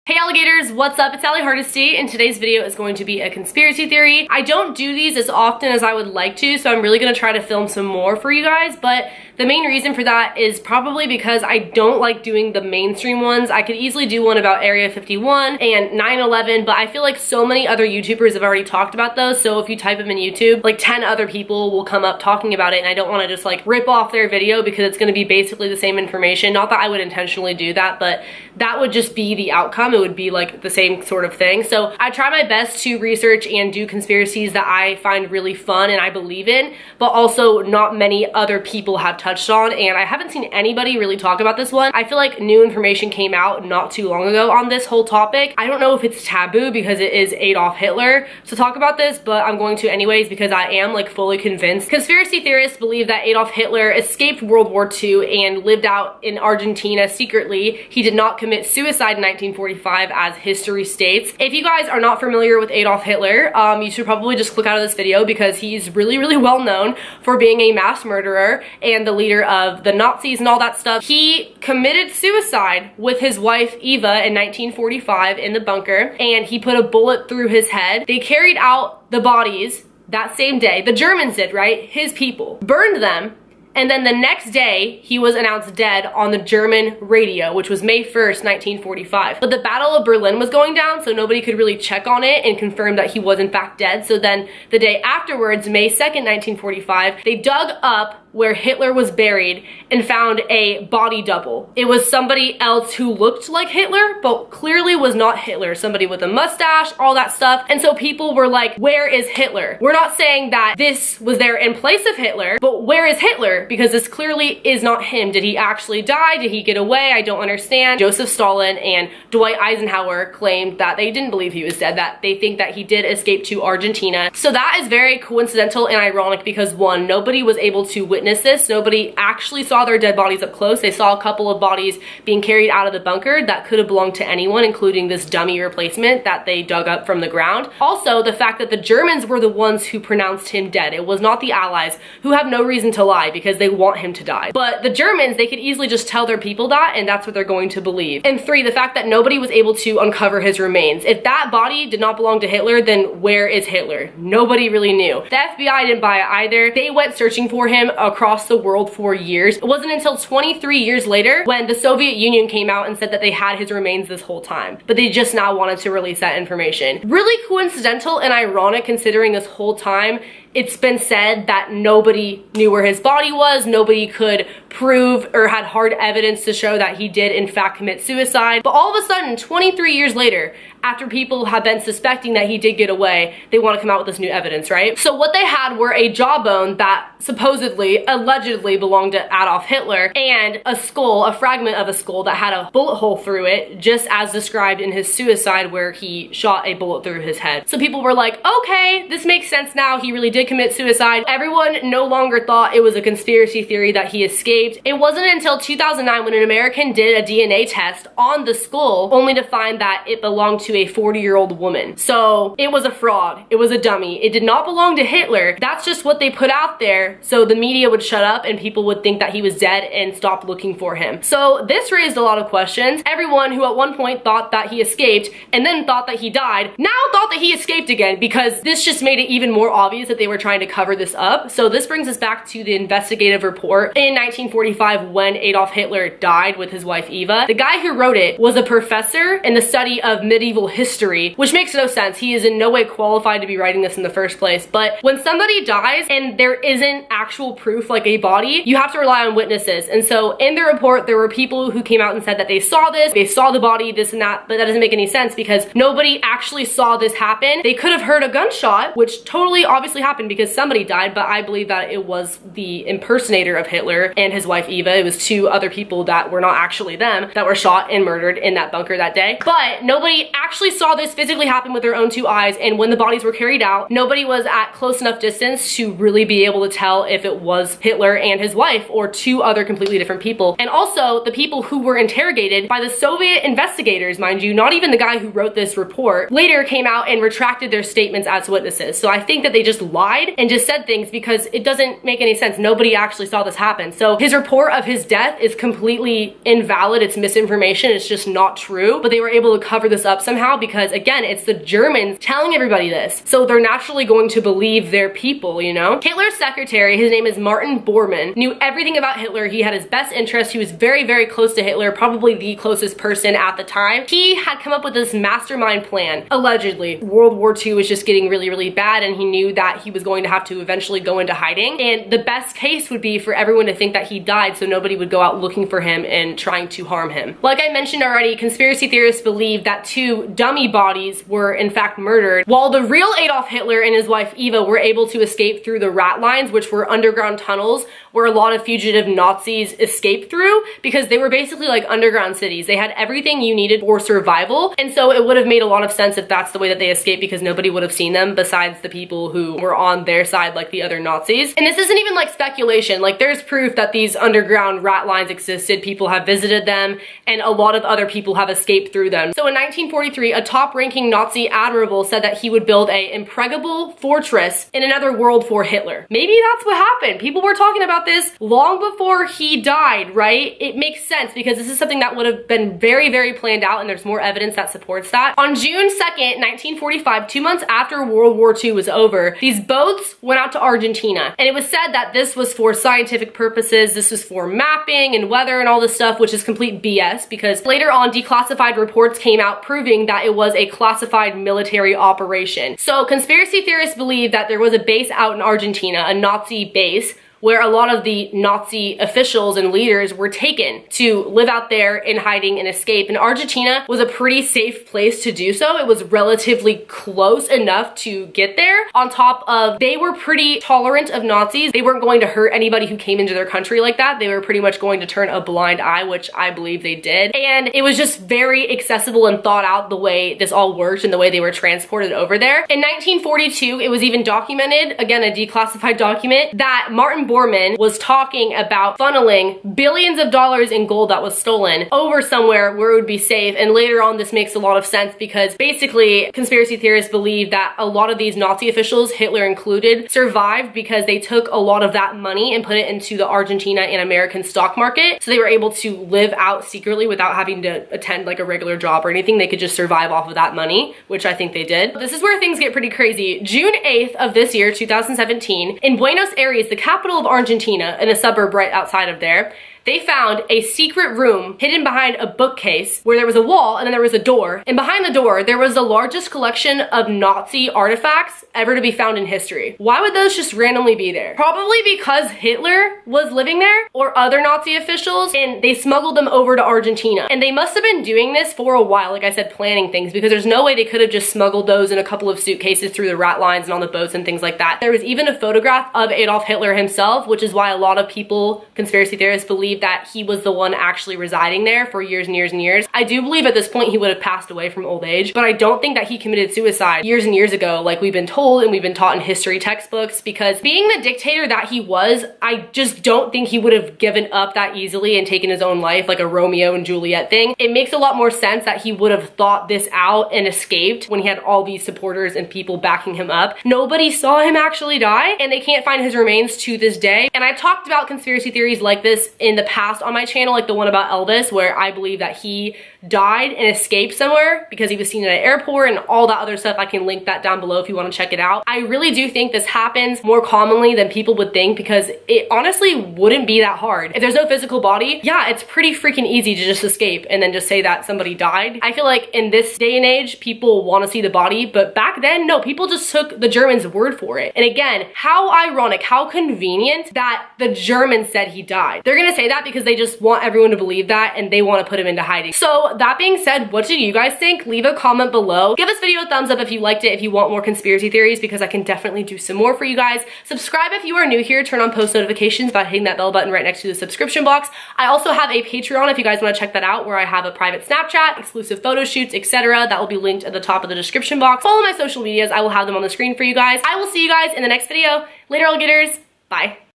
Hey alligators, what's up? It's hardesty, and today's video is going to be a conspiracy theory. I don't do these as often as I would like to, so I'm really going to try to film some more for you guys, but the main reason for that is probably because I don't like doing the mainstream ones. I could easily do one about Area 51 and 9/11, but I feel like so many other YouTubers have already talked about those, so if you type them in YouTube, like 10 other people will come up talking about it, and I don't want to just like rip off their video because it's going to be basically the same information. Not that I would intentionally do that, but that would just be the outcome. It would be like the same sort of thing. So I try my best to research and do conspiracies that I find really fun and I believe in, but also not many other people have touched on, and I haven't seen anybody really talk about this one. I feel like new information came out not too long ago on this whole topic. I don't know if it's taboo because it is Adolf Hitler to talk about this, but I'm going to anyways because I am like fully convinced. Conspiracy theorists believe that Adolf Hitler escaped World War II and lived out in Argentina secretly. He did not commit suicide in 1945 as history states. If you guys are not familiar with Adolf Hitler, you should probably just click out of this video because he's really well known for being a mass murderer and the leader of the Nazis and all that stuff. He committed suicide with his wife Eva in 1945 in the bunker, and he put a bullet through his head. They carried out the bodies that same day. The Germans did, right? His people burned them. And then the next day, he was announced dead on the German radio, which was May 1st, 1945. But the Battle of Berlin was going down, so nobody could really check on it and confirm that he was in fact dead. So then the day afterwards, May 2nd, 1945, they dug up where Hitler was buried and found a body double. It was somebody else who looked like Hitler, but clearly was not Hitler. Somebody with a mustache, all that stuff. And so people were like, where is Hitler? We're not saying that this was there in place of Hitler, but where is Hitler? Because this clearly is not him. Did he actually die? Did he get away? I don't understand. Joseph Stalin and Dwight Eisenhower claimed that they didn't believe he was dead, that they think that he did escape to Argentina. So that is very coincidental and ironic because one, nobody was able to witness this. Nobody actually saw their dead bodies up close. They saw a couple of bodies being carried out of the bunker that could have belonged to anyone, including this dummy replacement that they dug up from the ground. Also, the fact that the Germans were the ones who pronounced him dead. It was not the Allies, who have no reason to lie because they want him to die. But the Germans, they could easily just tell their people that, and that's what they're going to believe. And three, the fact that nobody was able to uncover his remains. If that body did not belong to Hitler, then where is Hitler? Nobody really knew. The FBI didn't buy it either. They went searching for him across the world for years. It wasn't until 23 years later when the Soviet Union came out and said that they had his remains this whole time, but they just now wanted to release that information. Really coincidental and ironic considering this whole time it's been said that nobody knew where his body was, nobody could prove or had hard evidence to show that he did in fact commit suicide. But all of a sudden, 23 years later, after people have been suspecting that he did get away, they want to come out with this new evidence, right? So what they had were a jawbone that supposedly, allegedly belonged to Adolf Hitler, and a skull, a fragment of a skull that had a bullet hole through it, just as described in his suicide where he shot a bullet through his head. So people were like, okay, this makes sense now, he really did commit suicide. Everyone no longer thought it was a conspiracy theory that he escaped. It wasn't until 2009 when an American did a DNA test on the skull, only to find that it belonged to a 40-year-old woman. So it was a fraud. It was a dummy. It did not belong to Hitler. That's just what they put out there so the media would shut up and people would think that he was dead and stop looking for him. So this raised a lot of questions. Everyone who at one point thought that he escaped and then thought that he died now thought that he escaped again because this just made it even more obvious that they were trying to cover this up. So this brings us back to the investigative report in 1945 when Adolf Hitler died with his wife Eva. The guy who wrote it was a professor in the study of medieval history, which makes no sense. He is in no way qualified to be writing this in the first place. But when somebody dies and there isn't actual proof like a body, you have to rely on witnesses. And so in the report, there were people who came out and said that they saw this, they saw the body, this and that, but that doesn't make any sense because nobody actually saw this happen. They could have heard a gunshot, which totally obviously happened because somebody died, but I believe that it was the impersonator of Hitler and his wife Eva. It was two other people that were not actually them that were shot and murdered in that bunker that day. But nobody actually saw this physically happen with their own two eyes, and when the bodies were carried out, nobody was at close enough distance to really be able to tell if it was Hitler and his wife or two other completely different people. And also the people who were interrogated by the Soviet investigators, mind you, not even the guy who wrote this report, later came out and retracted their statements as witnesses. So I think that they just lied lied and just said things because it doesn't make any sense. Nobody actually saw this happen. So his report of his death is completely invalid. It's misinformation. It's just not true. But they were able to cover this up somehow because, again, it's the Germans telling everybody this. So they're naturally going to believe their people, you know? Hitler's secretary, his name is Martin Bormann, knew everything about Hitler. He had his best interest. He was very, very close to Hitler, probably the closest person at the time. He had come up with this mastermind plan. Allegedly, World War II was just getting really, really bad, and he knew that he was going to have to eventually go into hiding. And the best case would be for everyone to think that he died so nobody would go out looking for him and trying to harm him. Like I mentioned already, conspiracy theorists believe that 2 dummy bodies were in fact murdered, while the real Adolf Hitler and his wife Eva were able to escape through the rat lines, which were underground tunnels where a lot of fugitive Nazis escaped through because they were basically like underground cities. They had everything you needed for survival, and so it would have made a lot of sense if that's the way that they escaped because nobody would have seen them besides the people who were on their side, like the other Nazis. And this isn't even like speculation. Like, there's proof that these underground rat lines existed. People have visited them, and a lot of other people have escaped through them. So in 1943, a top-ranking Nazi admiral said that he would build a impregnable fortress in another world for Hitler. Maybe that's what happened. People were talking about this long before he died, right? It makes sense because this is something that would have been very, very planned out, and there's more evidence that supports that. On June 2nd, 1945, 2 months after World War II was over, these boats went out to Argentina, and it was said that this was for scientific purposes. This was for mapping and weather and all this stuff, which is complete BS because later on declassified reports came out proving that it was a classified military operation. So conspiracy theorists believe that there was a base out in Argentina, a Nazi base, where a lot of the Nazi officials and leaders were taken to live out there in hiding and escape. And Argentina was a pretty safe place to do so. It was relatively close enough to get there. On top of, they were pretty tolerant of Nazis. They weren't going to hurt anybody who came into their country like that. They were pretty much going to turn a blind eye, which I believe they did. And it was just very accessible and thought out the way this all worked and the way they were transported over there. In 1942, it was even documented, again, a declassified document, that Martin Bormann was talking about funneling billions of dollars in gold that was stolen over somewhere where it would be safe. And later on, this makes a lot of sense because basically conspiracy theorists believe that a lot of these Nazi officials, Hitler included, survived because they took a lot of that money and put it into the Argentina and American stock market. So they were able to live out secretly without having to attend like a regular job or anything. They could just survive off of that money, which I think they did. This is where things get pretty crazy. June 8th of this year, 2017, in Buenos Aires, the capital of Argentina, in a suburb right outside of there, they found a secret room hidden behind a bookcase where there was a wall and then there was a door. And behind the door, there was the largest collection of Nazi artifacts ever to be found in history. Why would those just randomly be there? Probably because Hitler was living there or other Nazi officials, and they smuggled them over to Argentina. And they must have been doing this for a while, like I said, planning things, because there's no way they could have just smuggled those in a couple of suitcases through the rat lines and on the boats and things like that. There was even a photograph of Adolf Hitler himself, which is why a lot of people, conspiracy theorists, believe that he was the one actually residing there for years and years and years. I do believe at this point he would have passed away from old age, but I don't think that he committed suicide years and years ago like we've been told and we've been taught in history textbooks, because being the dictator that he was, I just don't think he would have given up that easily and taken his own life like a Romeo and Juliet thing. It makes a lot more sense that he would have thought this out and escaped when he had all these supporters and people backing him up. Nobody saw him actually die, and they can't find his remains to this day. And I've talked about conspiracy theories like this in the past on my channel, like the one about Elvis, where I believe that he died and escaped somewhere because he was seen at an airport and all that other stuff. I can link that down below if you want to check it out. I really do think this happens more commonly than people would think, because it honestly wouldn't be that hard. If there's no physical body, yeah, it's pretty freaking easy to just escape and then just say that somebody died. I feel like in this day and age, people want to see the body, but back then, no, people just took the Germans' word for it. And again, how ironic, how convenient that the Germans said he died. They're gonna say that because they just want everyone to believe that and they want to put him into hiding. So that being said, what do you guys think? Leave a comment below. Give this video a thumbs up if you liked it, if you want more conspiracy theories, because I can definitely do some more for you guys. Subscribe if you are new here. Turn on post notifications by hitting that bell button right next to the subscription box. I also have a Patreon if you guys want to check that out, where I have a private Snapchat, exclusive photo shoots, etc. That will be linked at the top of the description box. Follow my social medias. I will have them on the screen for you guys. I will see you guys in the next video. Later, alligators. Bye.